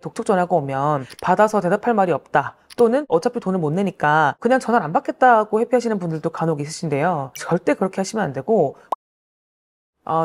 독촉 전화가 오면 받아서 대답할 말이 없다, 또는 어차피 돈을 못 내니까 그냥 전화를 안 받겠다고 회피하시는 분들도 간혹 있으신데요. 절대 그렇게 하시면 안 되고,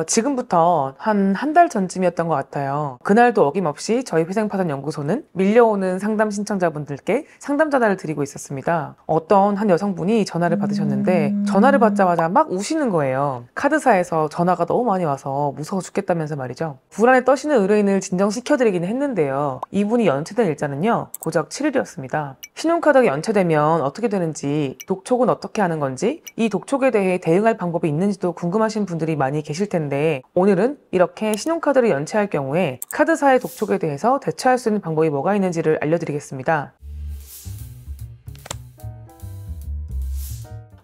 지금부터 한 달 전쯤이었던 것 같아요. 그날도 어김없이 저희 회생파산연구소는 밀려오는 상담 신청자분들께 상담 전화를 드리고 있었습니다. 어떤 한 여성분이 전화를 받으셨는데 전화를 받자마자 막 우시는 거예요. 카드사에서 전화가 너무 많이 와서 무서워 죽겠다면서 말이죠. 불안에 떠시는 의뢰인을 진정시켜드리긴 했는데요. 이분이 연체된 일자는요, 고작 7일이었습니다. 신용카드가 연체되면 어떻게 되는지, 독촉은 어떻게 하는 건지, 이 독촉에 대해 대응할 방법이 있는지도 궁금하신 분들이 많이 계실 텐데, 오늘은 이렇게 신용카드를 연체할 경우에 카드사의 독촉에 대해서 대처할 수 있는 방법이 뭐가 있는지를 알려드리겠습니다.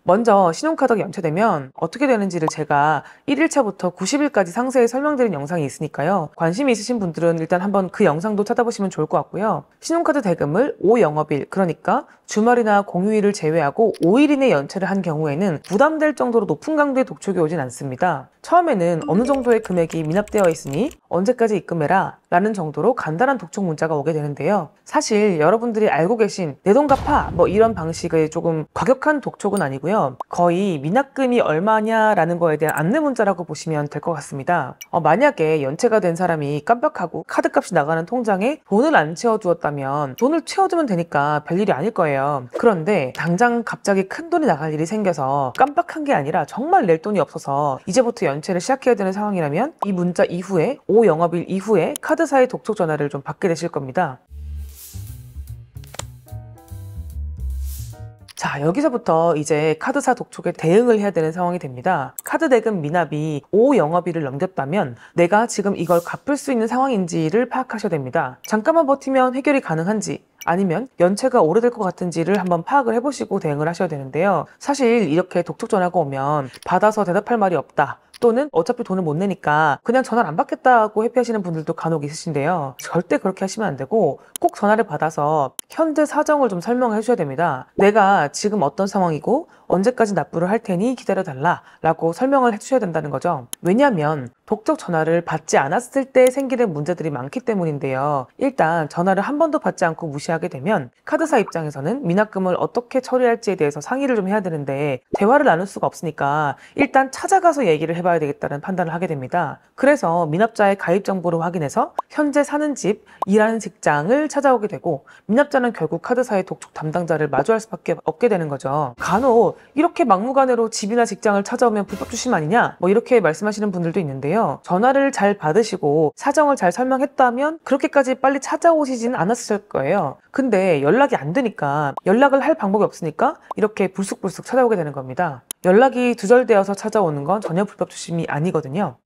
먼저 신용카드가 연체되면 어떻게 되는지를 제가 1일차부터 90일까지 상세히 설명드린 영상이 있으니까요. 관심이 있으신 분들은 일단 한번 그 영상도 찾아보시면 좋을 것 같고요. 신용카드 대금을 5영업일, 그러니까 주말이나 공휴일을 제외하고 5일 이내 연체를 한 경우에는 부담될 정도로 높은 강도의 독촉이 오진 않습니다. 처음에는 어느 정도의 금액이 미납되어 있으니 언제까지 입금해라 라는 정도로 간단한 독촉 문자가 오게 되는데요. 사실 여러분들이 알고 계신 내 돈 갚아 뭐 이런 방식의 조금 과격한 독촉은 아니고요. 거의 미납금이 얼마냐라는 거에 대한 안내 문자라고 보시면 될 것 같습니다. 만약에 연체가 된 사람이 깜빡하고 카드값이 나가는 통장에 돈을 안 채워두었다면 돈을 채워두면 되니까 별일이 아닐 거예요. 그런데 당장 갑자기 큰 돈이 나갈 일이 생겨서 깜빡한 게 아니라 정말 낼 돈이 없어서 이제부터 연체를 시작해야 되는 상황이라면 이 문자 이후에 5영업일 이후에 카드사의 독촉 전화를 좀 받게 되실 겁니다. 자, 여기서부터 이제 카드사 독촉에 대응을 해야 되는 상황이 됩니다. 카드 대금 미납이 5영업일을 넘겼다면 내가 지금 이걸 갚을 수 있는 상황인지를 파악하셔야 됩니다. 잠깐만 버티면 해결이 가능한지, 아니면 연체가 오래될 것 같은지를 한번 파악을 해보시고 대응을 하셔야 되는데요. 사실 이렇게 독촉 전화가 오면 받아서 대답할 말이 없다, 또는 어차피 돈을 못 내니까 그냥 전화를 안 받겠다고 회피하시는 분들도 간혹 있으신데요. 절대 그렇게 하시면 안 되고 꼭 전화를 받아서 현재 사정을 좀 설명해 주셔야 됩니다. 내가 지금 어떤 상황이고 언제까지 납부를 할 테니 기다려달라 라고 설명을 해주셔야 된다는 거죠. 왜냐하면 독촉 전화를 받지 않았을 때 생기는 문제들이 많기 때문인데요. 일단 전화를 한 번도 받지 않고 무시하게 되면 카드사 입장에서는 미납금을 어떻게 처리할지에 대해서 상의를 좀 해야 되는데 대화를 나눌 수가 없으니까 일단 찾아가서 얘기를 해봐야 되겠다는 판단을 하게 됩니다. 그래서 미납자의 가입 정보를 확인해서 현재 사는 집, 일하는 직장을 찾아오게 되고, 미납자는 결국 카드사의 독촉 담당자를 마주할 수밖에 없게 되는 거죠. 간혹 이렇게 막무가내로 집이나 직장을 찾아오면 불법 추심 아니냐 뭐 이렇게 말씀하시는 분들도 있는데요. 전화를 잘 받으시고 사정을 잘 설명했다면 그렇게까지 빨리 찾아오시지는 않았을 거예요. 근데 연락이 안 되니까, 연락을 할 방법이 없으니까 이렇게 불쑥불쑥 찾아오게 되는 겁니다. 연락이 두절되어서 찾아오는 건 전혀 불법 추심이 아니거든요.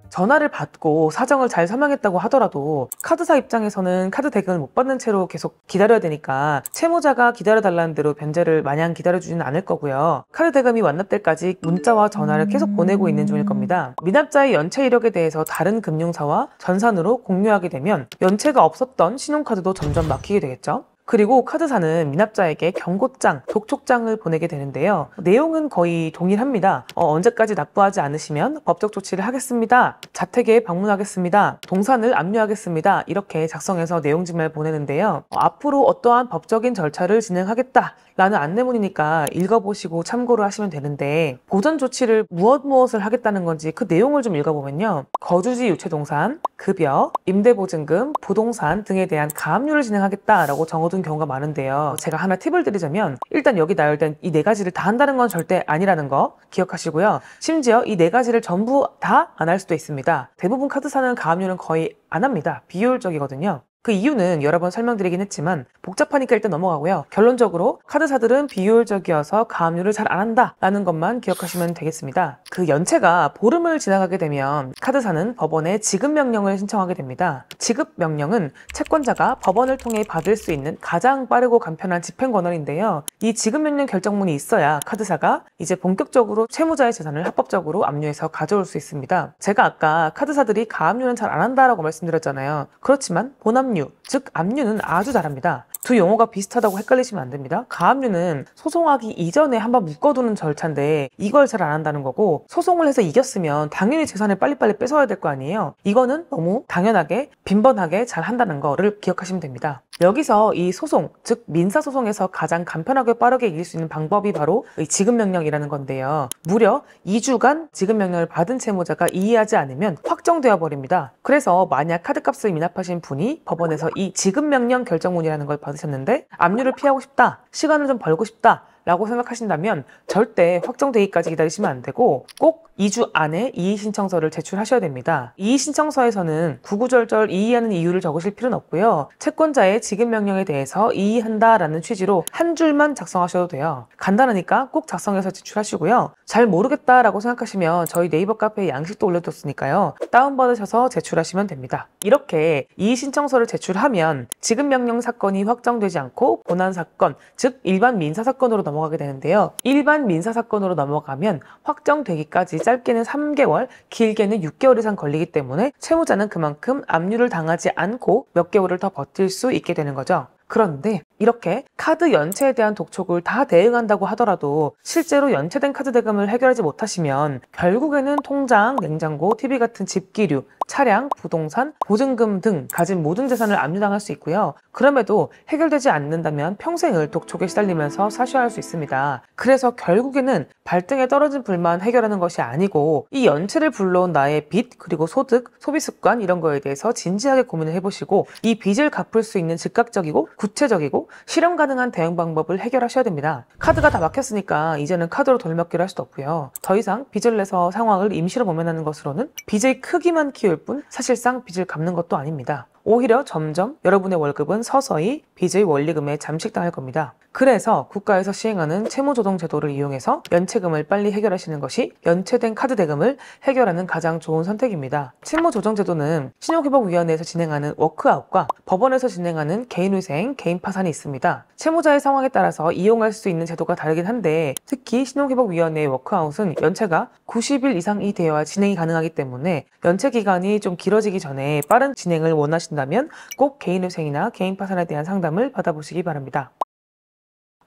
전화를 받고 사정을 잘 설명했다고 하더라도 카드사 입장에서는 카드 대금을 못 받는 채로 계속 기다려야 되니까 채무자가 기다려달라는 대로 변제를 마냥 기다려주지는 않을 거고요. 카드 대금이 완납될 때까지 문자와 전화를 계속 보내고 있는 중일 겁니다. 미납자의 연체 이력에 대해서 다른 금융사와 전산으로 공유하게 되면 연체가 없었던 신용카드도 점점 막히게 되겠죠. 그리고 카드사는 미납자에게 경고장, 독촉장을 보내게 되는데요. 내용은 거의 동일합니다. 언제까지 납부하지 않으시면 법적 조치를 하겠습니다. 자택에 방문하겠습니다. 동산을 압류하겠습니다. 이렇게 작성해서 내용집을 보내는데요. 앞으로 어떠한 법적인 절차를 진행하겠다 라는 안내문이니까 읽어보시고 참고를 하시면 되는데, 보전 조치를 무엇을 하겠다는 건지 그 내용을 좀 읽어보면요. 거주지 유체동산, 급여, 임대보증금, 부동산 등에 대한 가압류를 진행하겠다라고 적어둔 경우가 많은데요. 제가 하나 팁을 드리자면, 일단 여기 나열된 이 네 가지를 다 한다는 건 절대 아니라는 거 기억하시고요. 심지어 이 네 가지를 전부 다 안 할 수도 있습니다. 대부분 카드사는 가압류는 거의 안 합니다. 비효율적이거든요. 그 이유는 여러 번 설명드리긴 했지만 복잡하니까 일단 넘어가고요. 결론적으로 카드사들은 비효율적이어서 가압류를 잘 안 한다 라는 것만 기억하시면 되겠습니다. 그 연체가 보름을 지나가게 되면 카드사는 법원에 지급명령을 신청하게 됩니다. 지급명령은 채권자가 법원을 통해 받을 수 있는 가장 빠르고 간편한 집행권한인데요. 이 지급명령 결정문이 있어야 카드사가 이제 본격적으로 채무자의 재산을 합법적으로 압류해서 가져올 수 있습니다. 제가 아까 카드사들이 가압류는 잘 안 한다라고 말씀드렸잖아요. 그렇지만 본압류, 즉 압류는 아주 잘합니다. 두 용어가 비슷하다고 헷갈리시면 안 됩니다. 가압류는 소송하기 이전에 한번 묶어두는 절차인데 이걸 잘 안 한다는 거고, 소송을 해서 이겼으면 당연히 재산을 빨리빨리 뺏어야 될 거 아니에요. 이거는 너무 당연하게 빈번하게 잘 한다는 거를 기억하시면 됩니다. 여기서 이 소송, 즉 민사소송에서 가장 간편하게 빠르게 이길 수 있는 방법이 바로 이 지급명령이라는 건데요. 무려 2주간 지급명령을 받은 채무자가 이의하지 않으면 확정되어 버립니다. 그래서 만약 카드값을 미납하신 분이 법원에서 이 지급명령 결정문이라는 걸 받으셨는데 압류를 피하고 싶다, 시간을 좀 벌고 싶다 라고 생각하신다면 절대 확정되기까지 기다리시면 안 되고 꼭 2주 안에 이의신청서를 제출하셔야 됩니다. 이의신청서에서는 구구절절 이의하는 이유를 적으실 필요는 없고요. 채권자의 지급명령에 대해서 이의한다라는 취지로 한 줄만 작성하셔도 돼요. 간단하니까 꼭 작성해서 제출하시고요. 잘 모르겠다라고 생각하시면 저희 네이버 카페에 양식도 올려뒀으니까요. 다운받으셔서 제출하시면 됩니다. 이렇게 이의신청서를 제출하면 지급명령 사건이 확정되지 않고 본안사건, 즉 일반 민사사건으로 넘어가게 되는데요. 일반 민사사건으로 넘어가면 확정되기까지 짧게는 3개월, 길게는 6개월 이상 걸리기 때문에 채무자는 그만큼 압류를 당하지 않고 몇 개월을 더 버틸 수 있게 되는 거죠. 그런데 이렇게 카드 연체에 대한 독촉을 다 대응한다고 하더라도 실제로 연체된 카드 대금을 해결하지 못하시면 결국에는 통장, 냉장고, TV 같은 집기류, 차량, 부동산, 보증금 등 가진 모든 재산을 압류당할 수 있고요. 그럼에도 해결되지 않는다면 평생을 독촉에 시달리면서 사셔야 할 수 있습니다. 그래서 결국에는 발등에 떨어진 불만 해결하는 것이 아니고 이 연체를 불러온 나의 빚, 그리고 소득, 소비 습관 이런 거에 대해서 진지하게 고민을 해보시고 이 빚을 갚을 수 있는 즉각적이고 구체적이고 실현 가능한 대응 방법을 해결하셔야 됩니다. 카드가 다 막혔으니까 이제는 카드로 돌려막기를 할 수도 없고요. 더 이상 빚을 내서 상황을 임시로 모면하는 것으로는 빚의 크기만 키울 뿐 사실상 빚을 갚는 것도 아닙니다. 오히려 점점 여러분의 월급은 서서히 빚의 원리금에 잠식당할 겁니다. 그래서 국가에서 시행하는 채무조정 제도를 이용해서 연체금을 빨리 해결하시는 것이 연체된 카드 대금을 해결하는 가장 좋은 선택입니다. 채무조정 제도는 신용회복위원회에서 진행하는 워크아웃과 법원에서 진행하는 개인회생, 개인파산이 있습니다. 채무자의 상황에 따라서 이용할 수 있는 제도가 다르긴 한데 특히 신용회복위원회의 워크아웃은 연체가 90일 이상이 되어야 진행이 가능하기 때문에 연체 기간이 좀 길어지기 전에 빠른 진행을 원하신다면 꼭 개인회생이나 개인파산에 대한 상담을 받아보시기 바랍니다.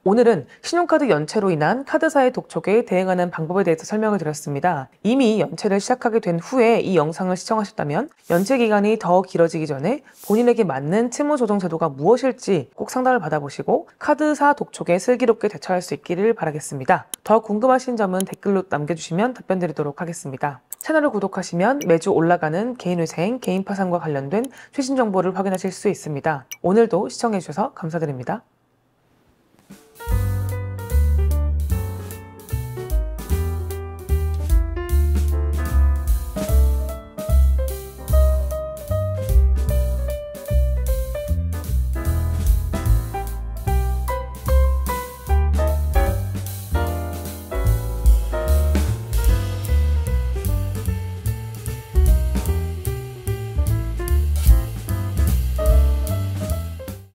오늘은 신용카드 연체로 인한 카드사의 독촉에 대응하는 방법에 대해서 설명을 드렸습니다. 이미 연체를 시작하게 된 후에 이 영상을 시청하셨다면 연체 기간이 더 길어지기 전에 본인에게 맞는 채무조정 제도가 무엇일지 꼭 상담을 받아보시고 카드사 독촉에 슬기롭게 대처할 수 있기를 바라겠습니다. 더 궁금하신 점은 댓글로 남겨주시면 답변 드리도록 하겠습니다. 채널을 구독하시면 매주 올라가는 개인회생, 개인파산과 관련된 최신 정보를 확인하실 수 있습니다. 오늘도 시청해주셔서 감사드립니다.